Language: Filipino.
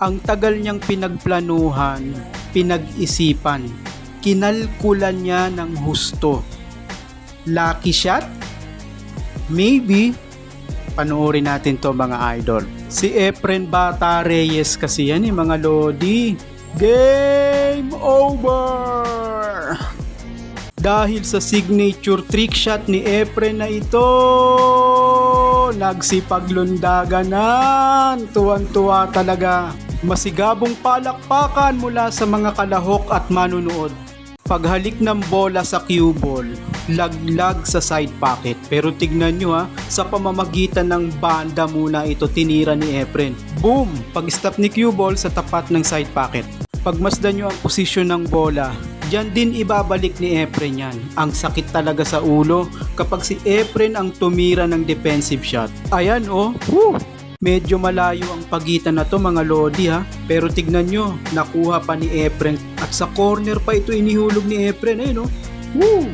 Ang tagal niyang pinagplanuhan, pinag-isipan, kinalkulan niya ng husto. Lucky shot? Maybe. Panoorin natin to mga idol. Si Efren Bata Reyes kasi yan mga lodi. Game over! Dahil sa signature trick shot ni Efren na ito, nagsipaglundagan. Tuwan-tuwa talaga. Masigabong palakpakan mula sa mga kalahok at manunood. Paghalik ng bola sa cue ball, laglag sa side pocket. Pero tignan nyo sa pamamagitan ng banda muna ito tinira ni Efren. Boom! Pag-stop ni cue ball sa tapat ng side pocket. Pagmasdan nyo ang posisyon ng bola, diyan din ibabalik ni Efren yan. Ang sakit talaga sa ulo kapag si Efren ang tumira ng defensive shot. Ayan woo! Medyo malayo ang pagitan na to mga lodi pero tignan nyo, nakuha pa ni Efren at sa corner pa ito inihulog ni Efren. Ayun woo!